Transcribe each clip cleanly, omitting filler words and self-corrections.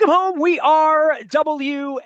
Welcome home. We are WNST,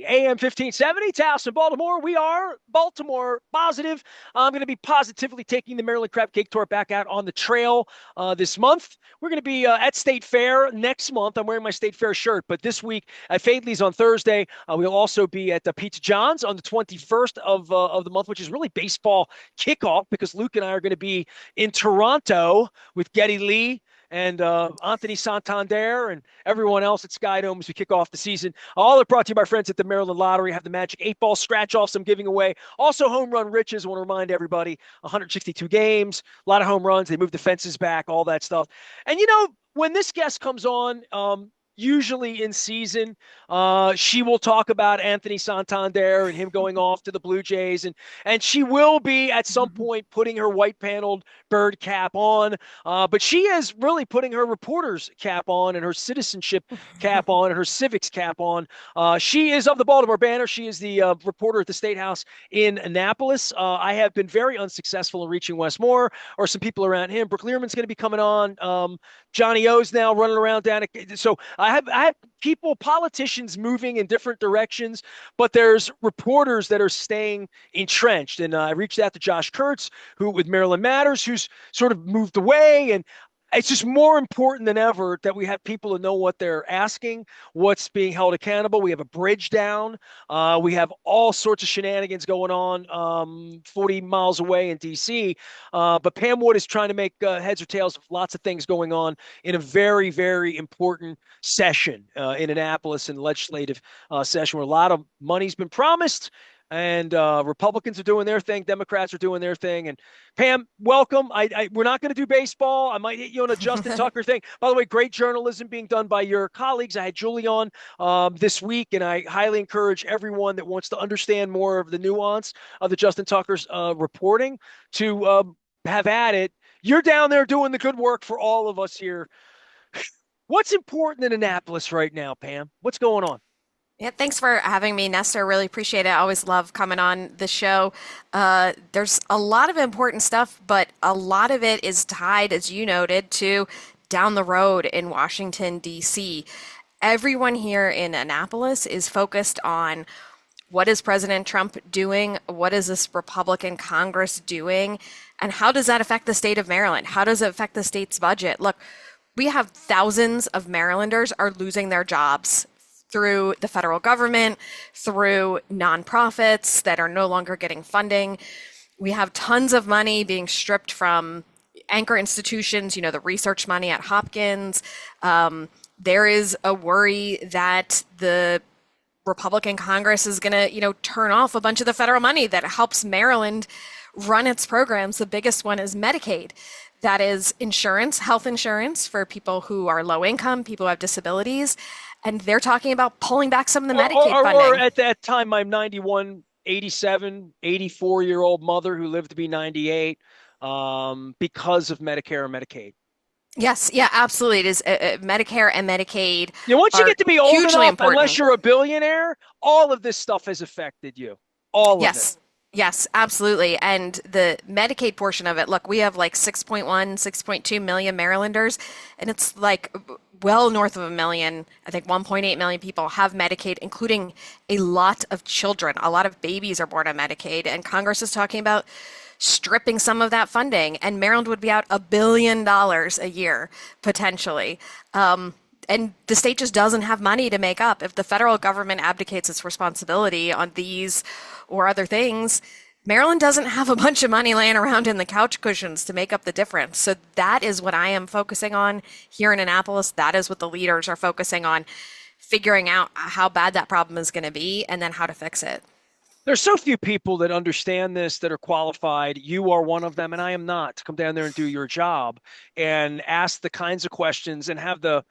AM 1570, Towson, Baltimore. We are Baltimore positive. I'm going to be positively taking the Maryland Crab Cake Tour back out on the trail this month. We're going to be at State Fair next month. I'm wearing my State Fair shirt, but this week at Fadley's on Thursday. We'll also be at Pizza John's on the 21st of the month, which is really baseball kickoff because Luke and I are going to be in Toronto with Geddy Lee and Anthony Santander and everyone else at Skydome as we kick off the season. All are brought to you by friends at the Maryland Lottery. Have the Magic 8-ball scratch-offs I'm giving away. Also, home run riches. I want to remind everybody, 162 games, a lot of home runs. They moved the fences back, all that stuff. And, when this guest comes on, usually in season, she will talk about Anthony Santander and him going off to the Blue Jays. And she will be at some point putting her white paneled bird cap on. But she is really putting her reporter's cap on and her citizenship cap on and her civics cap on. She is of the Baltimore Banner. She is the reporter at the State House in Annapolis. I have been very unsuccessful in reaching Wes Moore or some people around him. Brooke Learman's going to be coming on. Johnny O's now running around down. So I have people, politicians moving in different directions, but there's reporters that are staying entrenched. And I reached out to Josh Kurtz, who with Maryland Matters, who's sort of moved away. And it's just more important than ever that we have people to know what they're asking, what's being held accountable. We have a bridge down. We have all sorts of shenanigans going on 40 miles away in D.C. But Pam Wood is trying to make heads or tails of lots of things going on in a very, very important session in Annapolis, in the legislative session where a lot of money's been promised. And Republicans are doing their thing. Democrats are doing their thing. And Pam, welcome. We're not going to do baseball. I might hit you on a Justin Tucker thing. By the way, great journalism being done by your colleagues. I had Julie on this week, and I highly encourage everyone that wants to understand more of the nuance of the Justin Tucker's reporting to have at it. You're down there doing the good work for all of us here. What's important in Annapolis right now, Pam? What's going on? Yeah, thanks for having me, Nestor. Really appreciate it. I always love coming on the show. There's a lot of important stuff, but a lot of it is tied, as you noted, to down the road in Washington, D.C. Everyone here in Annapolis is focused on what is President Trump doing? What is this Republican Congress doing? And how does that affect the state of Maryland? How does it affect the state's budget? Look, we have thousands of Marylanders are losing their jobs through the federal government, through nonprofits that are no longer getting funding. We have tons of money being stripped from anchor institutions, the research money at Hopkins. There is a worry that the Republican Congress is going to, turn off a bunch of the federal money that helps Maryland run its programs. The biggest one is Medicaid. That is insurance, health insurance for people who are low income, people who have disabilities. And they're talking about pulling back some of the Medicaid funding. Or at that time, my 91, 87, 84-year-old mother who lived to be 98 because of Medicare and Medicaid. Yes, yeah, absolutely. It is Medicare and Medicaid. Once you get to be old enough, important. Unless you're a billionaire, all of this stuff has affected you. All of it. Yes, absolutely. And the Medicaid portion of it, look, we have like 6.1, 6.2 million Marylanders, and it's like well north of a million. I think 1.8 million people have Medicaid, including a lot of children. A lot of babies are born on Medicaid, and Congress is talking about stripping some of that funding, and Maryland would be out $1 billion a year, potentially. And the state just doesn't have money to make up. If the federal government abdicates its responsibility on these or other things, Maryland doesn't have a bunch of money laying around in the couch cushions to make up the difference. So that is what I am focusing on here in Annapolis. That is what the leaders are focusing on, figuring out how bad that problem is going to be and then how to fix it. There's so few people that understand this, that are qualified. You are one of them, and I am not, to come down there and do your job and ask the kinds of questions and have the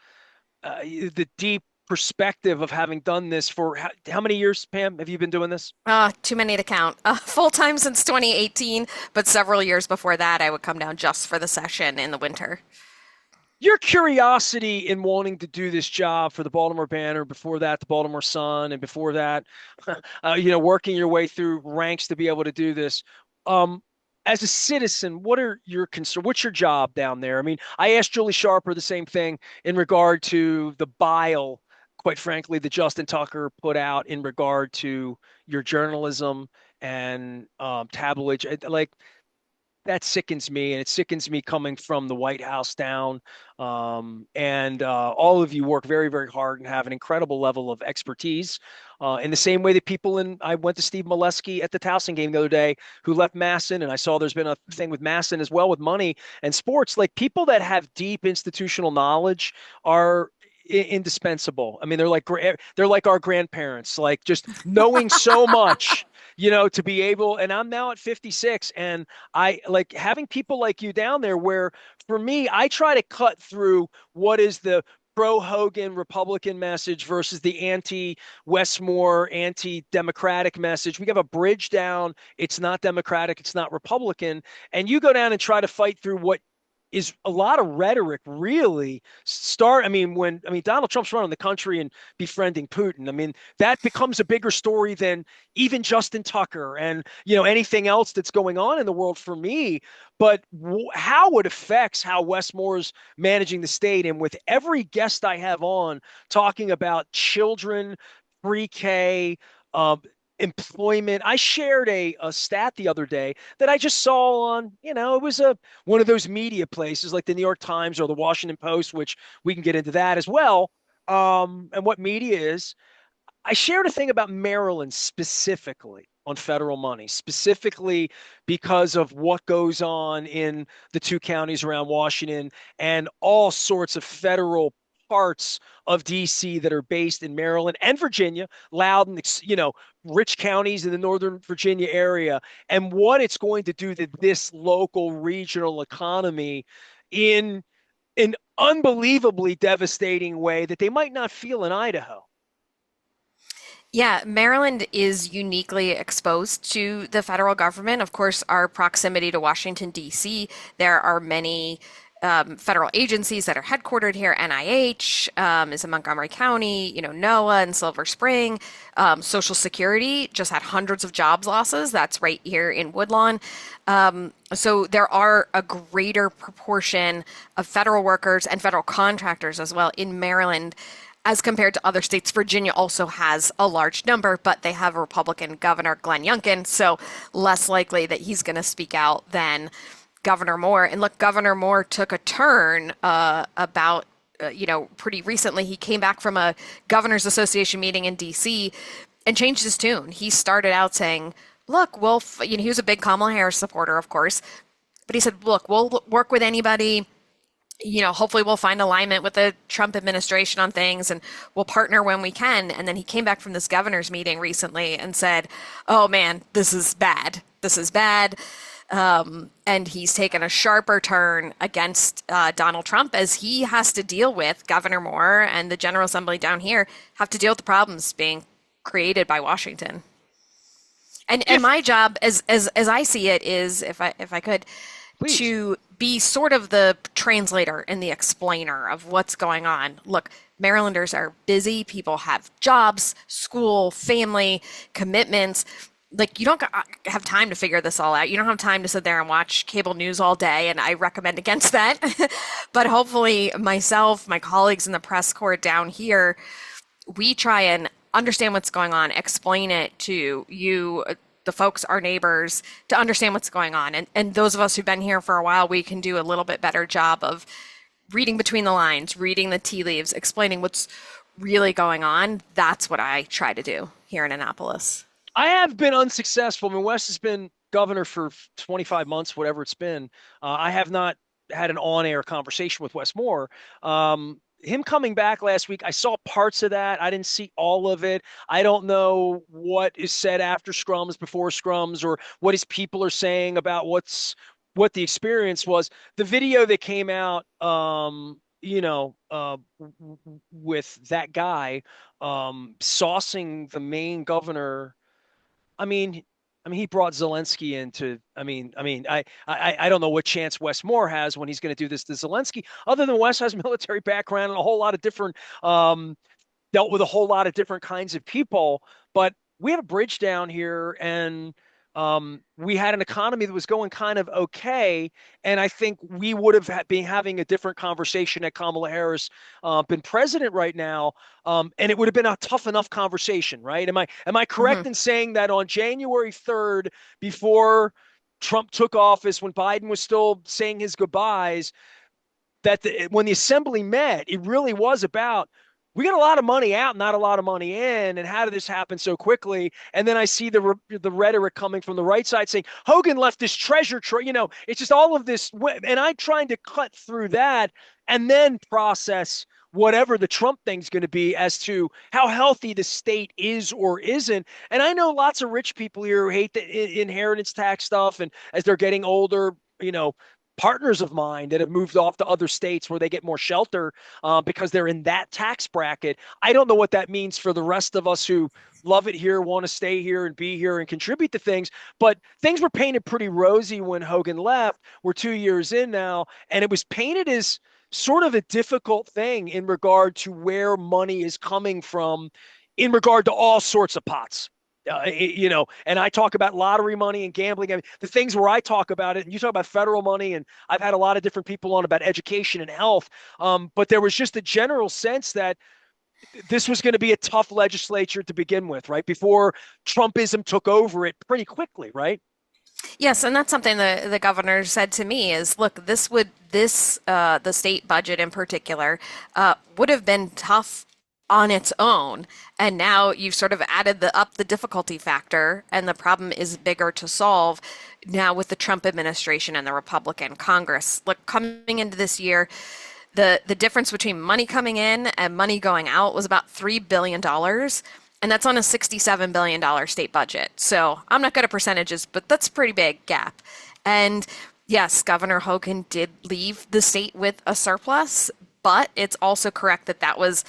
deep perspective of having done this for how many years, Pam, have you been doing this? Too many to count. Full time since 2018, but several years before that, I would come down just for the session in the winter. Your curiosity in wanting to do this job for the Baltimore Banner, before that, the Baltimore Sun, and before that, working your way through ranks to be able to do this. as a citizen, what are your concerns? What's your job down there? I mean, I asked Julie Sharper the same thing in regard to the bile, quite frankly, that Justin Tucker put out in regard to your journalism and tabloid. Like, that sickens me, and it sickens me coming from the White House down. And all of you work very, very hard and have an incredible level of expertise. In the same way that I went to Steve Molesky at the Towson game the other day, who left Masson, and I saw there's been a thing with Masson as well with money and sports. Like, people that have deep institutional knowledge are indispensable. I mean, they're like our grandparents, like just knowing so much, to be able. And I'm now at 56, and I like having people like you down there. Where for me, I try to cut through what is the pro Hogan Republican message versus the anti Westmore, anti Democratic message. We have a bridge down. It's not Democratic, it's not Republican. And you go down and try to fight through what is a lot of rhetoric, really. I mean Donald Trump's running the country and befriending Putin. I mean, that becomes a bigger story than even Justin Tucker and anything else that's going on in the world for me. But how it affects how Westmore's managing the state, and with every guest I have on talking about children, pre-K, employment. I shared a stat the other day that I just saw on, it was one of those media places like the New York Times or the Washington Post, which we can get into that as well. And what media is. I shared a thing about Maryland specifically on federal money, specifically because of what goes on in the two counties around Washington and all sorts of federal parts of DC that are based in Maryland and Virginia, Loudoun, rich counties in the Northern Virginia area, and what it's going to do to this local regional economy in an unbelievably devastating way that they might not feel in Idaho. Yeah, Maryland is uniquely exposed to the federal government. Of course, our proximity to Washington, D.C., there are many federal agencies that are headquartered here. NIH is in Montgomery County, NOAA in Silver Spring. Social Security just had hundreds of jobs losses. That's right here in Woodlawn. So there are a greater proportion of federal workers and federal contractors as well in Maryland as compared to other states. Virginia also has a large number, but they have a Republican governor, Glenn Youngkin, so less likely that he's going to speak out than Governor Moore. And look, Governor Moore took a turn about pretty recently. He came back from a Governors Association meeting in D.C. and changed his tune. He started out saying, look, he was a big Kamala Harris supporter, of course, but he said, look, we'll work with anybody. Hopefully we'll find alignment with the Trump administration on things, and we'll partner when we can. And then he came back from this governor's meeting recently and said, oh man, this is bad. This is bad. And he's taken a sharper turn against Donald Trump as he has to deal with Governor Moore and the General Assembly down here have to deal with the problems being created by Washington. And my job, as I see it, is if I could, Please. to be sort of the translator and the explainer of what's going on. Look, Marylanders are busy. People have jobs, school, family, commitments. Like, you don't have time to figure this all out. You don't have time to sit there and watch cable news all day, and I recommend against that. But hopefully myself, my colleagues in the press corps down here, we try and understand what's going on, explain it to you, the folks, our neighbors, to understand what's going on. And those of us who've been here for a while, we can do a little bit better job of reading between the lines, reading the tea leaves, explaining what's really going on. That's what I try to do here in Annapolis. I have been unsuccessful. I mean, Wes has been governor for 25 months, whatever it's been. I have not had an on-air conversation with Wes Moore. Him coming back last week, I saw parts of that. I didn't see all of it. I don't know what is said after scrums, before scrums, or what his people are saying about what the experience was. The video that came out, with that guy saucing the Maine governor. I mean, he brought Zelensky into. I don't know what chance Wes Moore has when he's going to do this to Zelensky, other than Wes has military background and a whole lot of different, dealt with a whole lot of different kinds of people. But we have a bridge down here, and we had an economy that was going kind of okay, and I think we would have been having a different conversation had Kamala Harris been president right now, and it would have been a tough enough conversation, right? Am I Mhm. correct in saying that on January 3rd, before Trump took office, when Biden was still saying his goodbyes, that when the assembly met, it really was about we got a lot of money out, not a lot of money in, and how did this happen so quickly? And then I see the rhetoric coming from the right side saying Hogan left this treasure trove. It's just all of this, and I'm trying to cut through that and then process whatever the Trump thing's going to be as to how healthy the state is or isn't. And I know lots of rich people here who hate the inheritance tax stuff, and as they're getting older, partners of mine that have moved off to other states where they get more shelter because they're in that tax bracket. I don't know what that means for the rest of us who love it here, want to stay here and be here and contribute to things. But things were painted pretty rosy when Hogan left. We're 2 years in now, and it was painted as sort of a difficult thing in regard to where money is coming from in regard to all sorts of pots. And I talk about lottery money and gambling. I mean, the things where I talk about it, and you talk about federal money, and I've had a lot of different people on about education and health. But there was just a general sense that this was going to be a tough legislature to begin with, right? Before Trumpism took over it pretty quickly, right? Yes, and that's something the governor said to me is, look, the state budget in particular would have been tough on its own, and now you've sort of added the difficulty factor, and the problem is bigger to solve now with the Trump administration and the Republican Congress. Look, coming into this year, the difference between money coming in and money going out was about $3 billion. And that's on a $67 billion state budget. So I'm not good at percentages, but that's a pretty big gap. And yes, Governor Hogan did leave the state with a surplus, but it's also correct that that was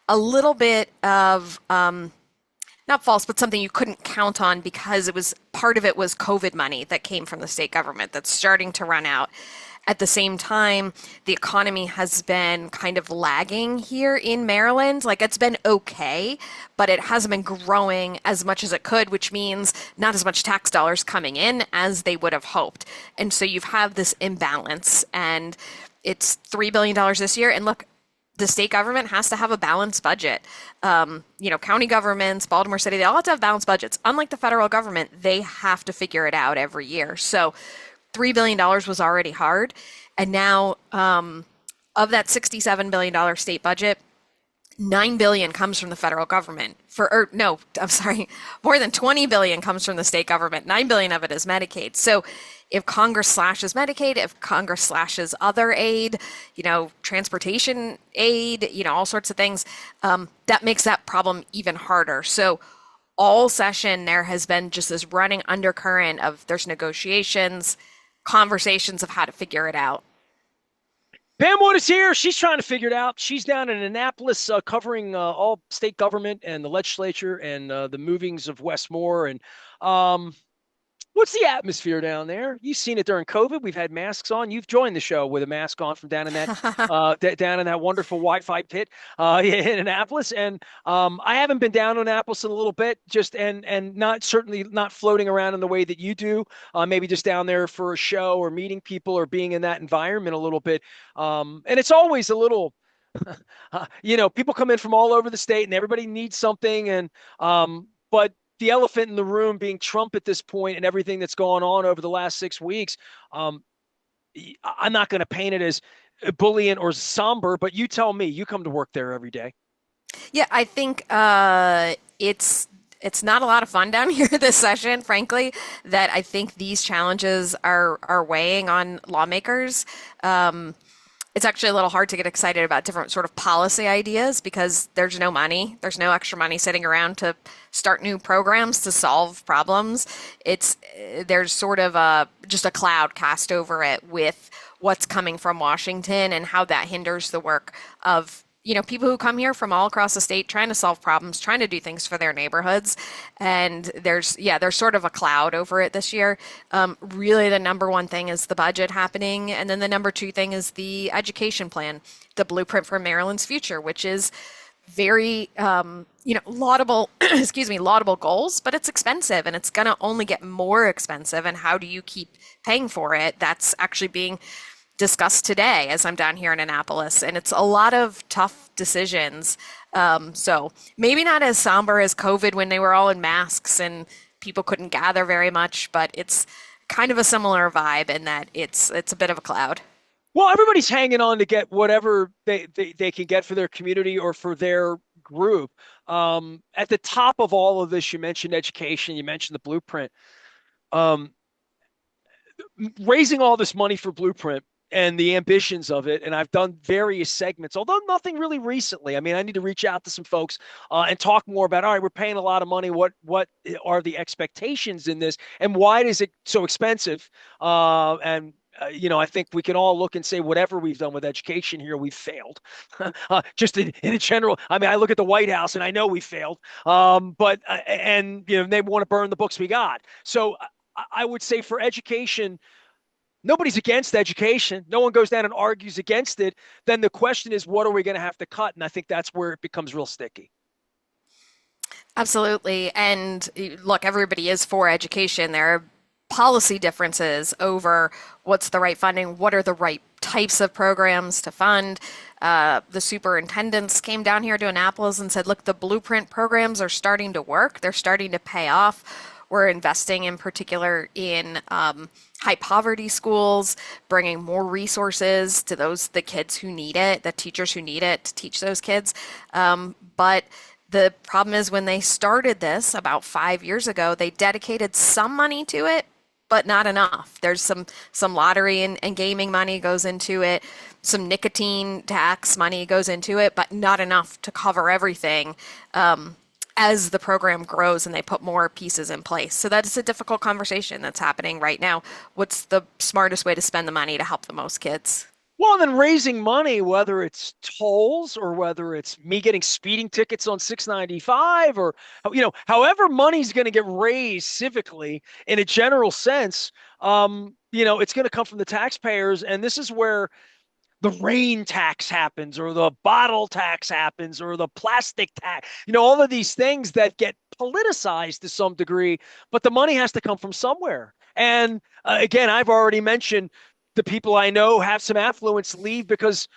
a little bit of not false, but something you couldn't count on because it was part of it was COVID money that came from the state government that's starting to run out. At the same time, the economy has been kind of lagging here in Maryland. Like it's been okay, but it hasn't been growing as much as it could, which means not as much tax dollars coming in as they would have hoped. And so you've had this imbalance, and it's $3 billion this year. And look, the state government has to have a balanced budget. County governments, Baltimore City, they all have to have balanced budgets. Unlike the federal government, they have to figure it out every year. So $3 billion was already hard. And now, of that $67 billion state budget, $9 billion comes from the federal government. More than $20 billion comes from the state government. $9 billion of it is Medicaid. So if Congress slashes Medicaid, if Congress slashes other aid, transportation aid, all sorts of things, that makes that problem even harder. So all session, there has been just this running undercurrent of there's negotiations, conversations of how to figure it out. Pam Wood is here. She's trying to figure it out. She's down in Annapolis covering all state government and the legislature and the movings of Westmore. And what's the atmosphere down there? You've seen it during COVID. We've had masks on. You've joined the show with a mask on from down in that wonderful Wi-Fi pit in Annapolis. And I haven't been down to Annapolis in a little bit, and certainly not floating around in the way that you do. Maybe just down there for a show or meeting people or being in that environment a little bit. And it's always a little. People come in from all over the state, and everybody needs something. And but the elephant in the room being Trump at this point and everything that's gone on over the last 6 weeks, I'm not going to paint it as bullying or somber, but you tell me. You come to work there every day. Yeah, I think it's not a lot of fun down here this session, frankly, that I think these challenges are weighing on lawmakers. It's actually a little hard to get excited about different sort of policy ideas because there's no money. There's no extra money sitting around to start new programs to solve problems. There's sort of just a cloud cast over it with what's coming from Washington and how that hinders the work of people who come here from all across the state trying to solve problems, trying to do things for their neighborhoods. And there's sort of a cloud over it this year. Really, the number one thing is the budget happening. And then the number two thing is the education plan, the blueprint for Maryland's future, which is very laudable excuse me, laudable goals, but it's expensive and it's going to only get more expensive. And how do you keep paying for it? That's actually being discussed today as I'm down here in Annapolis, and it's a lot of tough decisions. So maybe not as somber as COVID when they were all in masks and people couldn't gather very much, but it's kind of a similar vibe in that it's a bit of a cloud. Well, everybody's hanging on to get whatever they can get for their community or for their group. At the top of all of this, you mentioned education, you mentioned the blueprint. Um, Raising all this money for blueprint and the ambitions of it, and I've done various segments, although nothing really recently. I mean, I need to reach out to some folks and talk more about, all right, we're paying a lot of money. What are the expectations in this, and why is it so expensive? I think we can all look and say whatever we've done with education here, we've failed. Just in general, I mean, I look at the White House and I know we failed. They want to burn the books we got. So I would say for education, nobody's against education. No one goes down and argues against it. Then the question is, what are we going to have to cut? And I think that's where it becomes real sticky. Absolutely. And look, everybody is for education. There are policy differences over what's the right funding, what are the right types of programs to fund. The superintendents came down here to Annapolis and said, look, the blueprint programs are starting to work. They're starting to pay off. We're investing in particular in high poverty schools, bringing more resources to the kids who need it, the teachers who need it to teach those kids. But the problem is when they started this about 5 years ago, they dedicated some money to it, but not enough. There's some lottery and gaming money goes into it, some nicotine tax money goes into it, but not enough to cover everything. As the program grows and they put more pieces in place. So that is a difficult conversation that's happening right now. What's the smartest way to spend the money to help the most kids? Well, then raising money, whether it's tolls or whether it's me getting speeding tickets on 695 or, however money's going to get raised civically in a general sense, it's going to come from the taxpayers. And this is where the rain tax happens or the bottle tax happens or the plastic tax, all of these things that get politicized to some degree, but the money has to come from somewhere. And again, I've already mentioned the people I know have some affluence leave because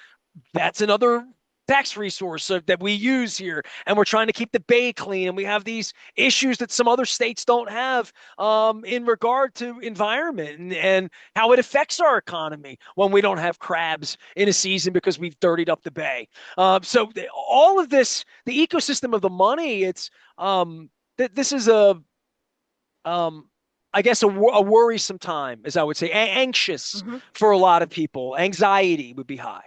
that's another tax resource that we use here. And we're trying to keep the bay clean. And we have these issues that some other states don't have in regard to environment and how it affects our economy when we don't have crabs in a season because we've dirtied up the bay. So all of this, the ecosystem of the money, this is I guess a worrisome time, as I would say, anxious Mm-hmm. for a lot of people. Anxiety would be high.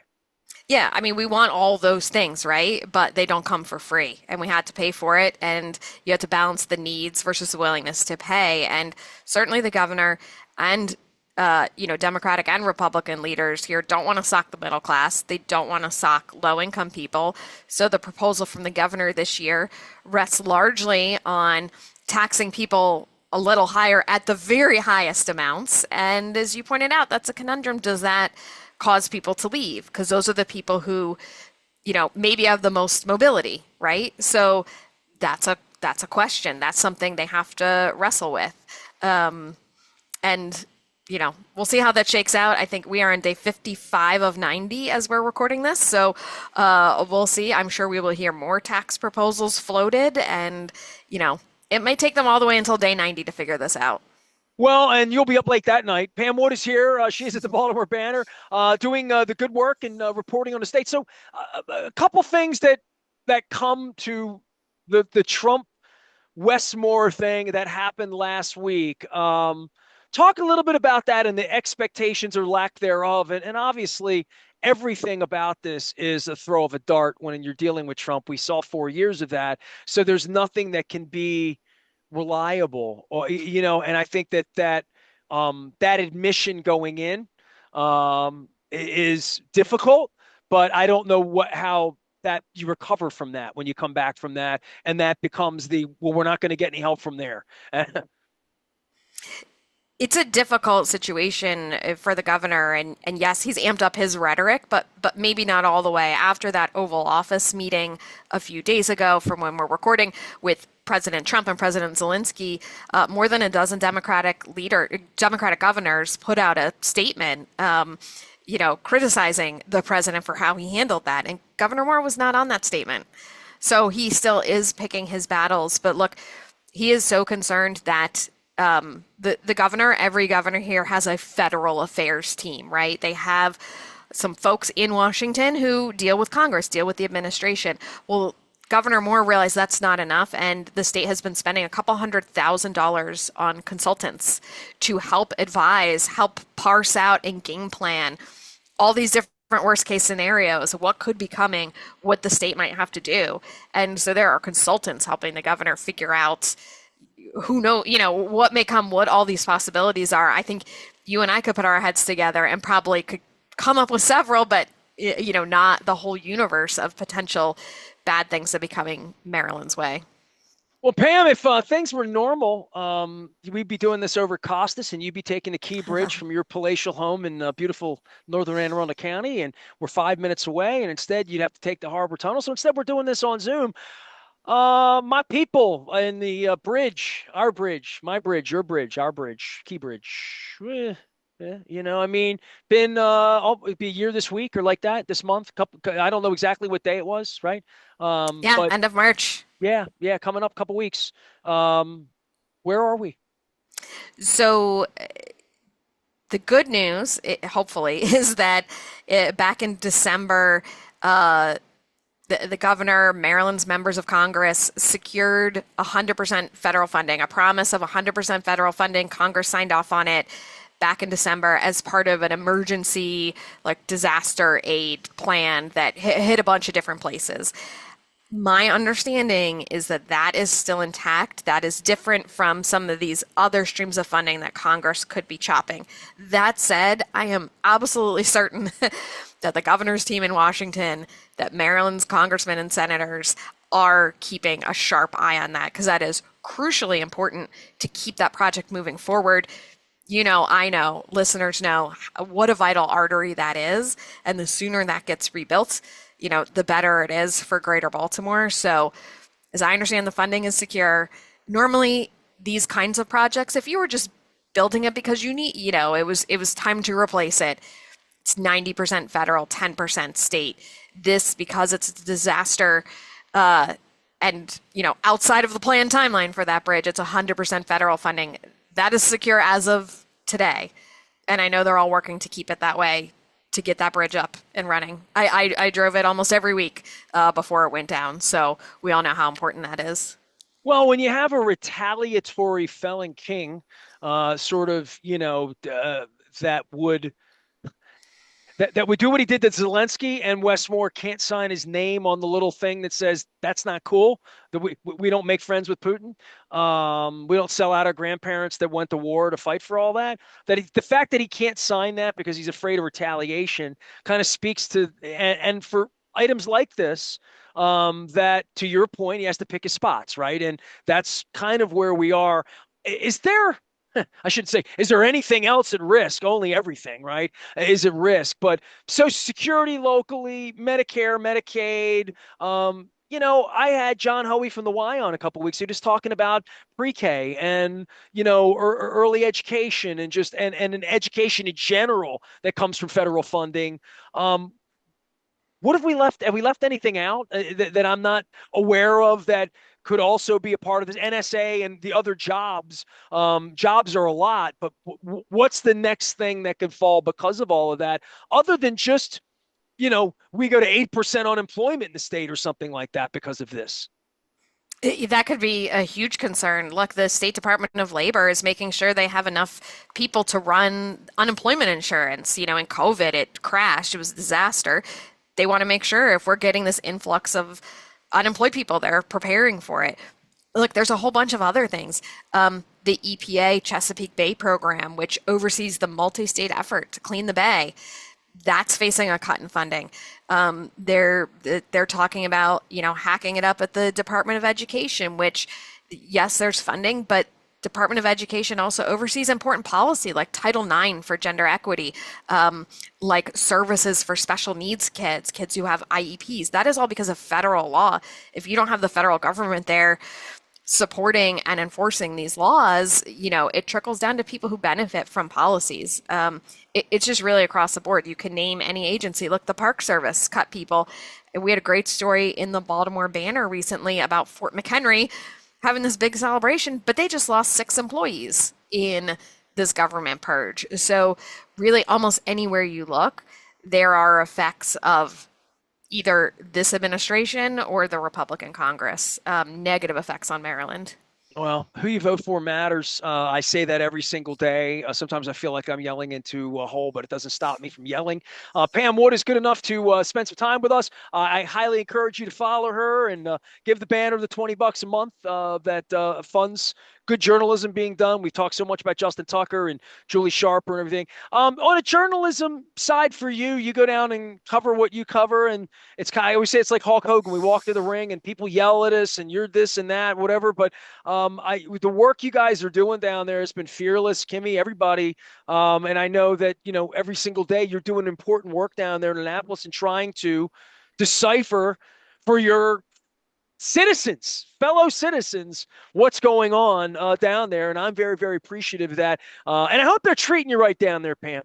Yeah, I mean, we want all those things, right? But they don't come for free, and we had to pay for it, and you have to balance the needs versus the willingness to pay. And certainly the governor and Democratic and Republican leaders here don't want to sock the middle class. They don't want to sock low-income people. So the proposal from the governor this year rests largely on taxing people a little higher at the very highest amounts. And as you pointed out, that's a conundrum. Does that cause people to leave? Because those are the people who, maybe have the most mobility, right? So that's a question. That's something they have to wrestle with. And we'll see how that shakes out. I think we are on day 55 of 90 as we're recording this. So we'll see. I'm sure we will hear more tax proposals floated, and, it may take them all the way until day 90 to figure this out. Well, and you'll be up late that night. Pam Wood is here. She's at the Baltimore Banner doing the good work and reporting on the state. So a couple things that come to the Trump Westmore thing that happened last week. Talk a little bit about that and the expectations or lack thereof. And obviously, everything about this is a throw of a dart when you're dealing with Trump. We saw 4 years of that. So there's nothing that can be reliable, or and I think that admission going in is difficult, but I don't know how that you recover from that when you come back from that, and that becomes we're not going to get any help from there. It's a difficult situation for the governor, and yes, he's amped up his rhetoric, but maybe not all the way. After that Oval Office meeting a few days ago, from when we're recording, with President Trump and President Zelensky, more than a dozen Democratic governors put out a statement, criticizing the president for how he handled that, and Governor Moore was not on that statement. So he still is picking his battles, but look, he is so concerned that the governor, every governor here has a federal affairs team, right? They have some folks in Washington who deal with Congress, deal with the administration. Well, Governor Moore realized that's not enough, and the state has been spending a couple $100,000 on consultants to help advise, help parse out and game plan all these different worst case scenarios, what could be coming, what the state might have to do. And so there are consultants helping the governor figure out who know, what may come, what all these possibilities are. I think you and I could put our heads together and probably could come up with several, but not the whole universe of potential bad things that be coming Maryland's way. Well, Pam, if things were normal, we'd be doing this over Costas, and you'd be taking the Key Bridge from your palatial home in beautiful northern Anne Arundel County, and we're 5 minutes away, and instead you'd have to take the Harbor Tunnel. So instead we're doing this on Zoom. My people in the bridge, our bridge, my bridge, your bridge, our bridge, Key Bridge. I mean, been it'd be a year this week or like that, this month. I don't know exactly what day it was, right? Yeah, but end of March. yeah, coming up a couple weeks. Where are we? So the good news, hopefully, is that back in December, the governor, Maryland's members of Congress secured 100% federal funding, a promise of 100% federal funding. Congress signed off on it back in December as part of an emergency, like, disaster aid plan that hit a bunch of different places. My understanding is that that is still intact. That is different from some of these other streams of funding that Congress could be chopping. That said, I am absolutely certain that the governor's team in Washington, that Maryland's congressmen and senators are keeping a sharp eye on that, because that is crucially important to keep that project moving forward. I know, listeners know what a vital artery that is, and the sooner that gets rebuilt, the better it is for Greater Baltimore. So, as I understand, the funding is secure. Normally, these kinds of projects, if you were just building it because you need, it was time to replace it, it's 90% federal, 10% state. This, because it's a disaster, and outside of the planned timeline for that bridge, it's 100% federal funding. That is secure as of today, and I know they're all working to keep it that way to get that bridge up and running. I drove it almost every week before it went down, so we all know how important that is. Well, when you have a retaliatory felon king, that would do what he did to Zelensky, and Westmore can't sign his name on the little thing that says that's not cool, that we don't make friends with Putin. We don't sell out our grandparents that went to war to fight for all that. The fact that he can't sign that because he's afraid of retaliation kind of speaks to, and for items like this, that, to your point, he has to pick his spots, right? And that's kind of where we are. Is there I should say, is there anything else at risk? Only everything, right, is at risk. But Social Security locally, Medicare, Medicaid. I had John Hoey from the Y on a couple of weeks ago just talking about pre-K and, early education and just and an education in general that comes from federal funding. What have we left? Have we left anything out that I'm not aware of that could also be a part of this NSA and the other jobs? Jobs are a lot, but what's the next thing that could fall because of all of that, other than just, we go to 8% unemployment in the state or something like that because of this? That could be a huge concern. Look, the State Department of Labor is making sure they have enough people to run unemployment insurance. In COVID, it crashed. It was a disaster. They want to make sure if we're getting this influx of unemployed people, they're preparing for it. Look, there's a whole bunch of other things. The EPA Chesapeake Bay program, which oversees the multi-state effort to clean the bay, that's facing a cut in funding. They're talking about, hacking it up at the Department of Education, which, yes, there's funding, but Department of Education also oversees important policy like Title IX for gender equity, like services for special needs kids, kids who have IEPs. That is all because of federal law. If you don't have the federal government there supporting and enforcing these laws, it trickles down to people who benefit from policies. It's just really across the board. You can name any agency. Look, the Park Service cut people. We had a great story in the Baltimore Banner recently about Fort McHenry having this big celebration, but they just lost 6 employees in this government purge. So really, almost anywhere you look, there are effects of either this administration or the Republican Congress, negative effects on Maryland. Well, who you vote for matters. I say that every single day. Sometimes I feel like I'm yelling into a hole, but it doesn't stop me from yelling. Pam Wood is good enough to spend some time with us. I highly encourage you to follow her and give the banner the $20 a month that funds good journalism being done. We've talked so much about Justin Tucker and Julie Sharper and everything. On a journalism side for you, you go down and cover what you cover, and I always say it's like Hulk Hogan. We walk to the ring and people yell at us, and you're this and that, whatever. But the work you guys are doing down there has been fearless, Kimmy, everybody. And I know that, every single day you're doing important work down there in Annapolis and trying to decipher for your fellow citizens, what's going on down there. And I'm very, very appreciative of that. And I hope they're treating you right down there, Pam.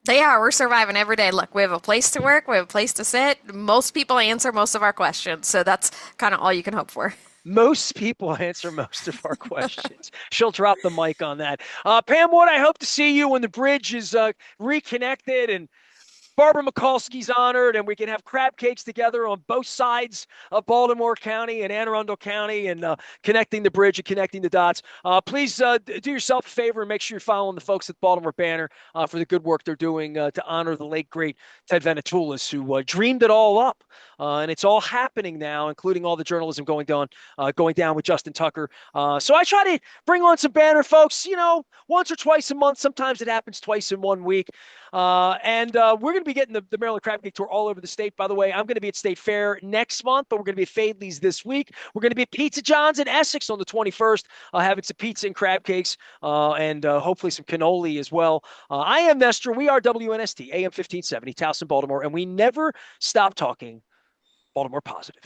They are. We're surviving every day. Look, we have a place to work. We have a place to sit. Most people answer most of our questions. So that's kind of all you can hope for. Most people answer most of our questions. She'll drop the mic on that. Pam Wood, I hope to see you when the bridge is reconnected and Barbara Mikulski's honored, and we can have crab cakes together on both sides of Baltimore County and Anne Arundel County, and connecting the bridge and connecting the dots. Please do yourself a favor and make sure you're following the folks at Baltimore Banner for the good work they're doing to honor the late, great Ted Venetoulis, who dreamed it all up. And it's all happening now, including all the journalism going down with Justin Tucker. So I try to bring on some Banner folks, once or twice a month. Sometimes it happens twice in 1 week. And we're going to be getting the Maryland Crab Cake Tour all over the state. By the way, I'm going to be at State Fair next month, but we're going to be at Fadley's this week. We're going to be at Pizza John's in Essex on the 21st, having some pizza and crab cakes, and hopefully some cannoli as well. I am Nestor. We are WNST, AM 1570, Towson, Baltimore, and we never stop talking Baltimore positive.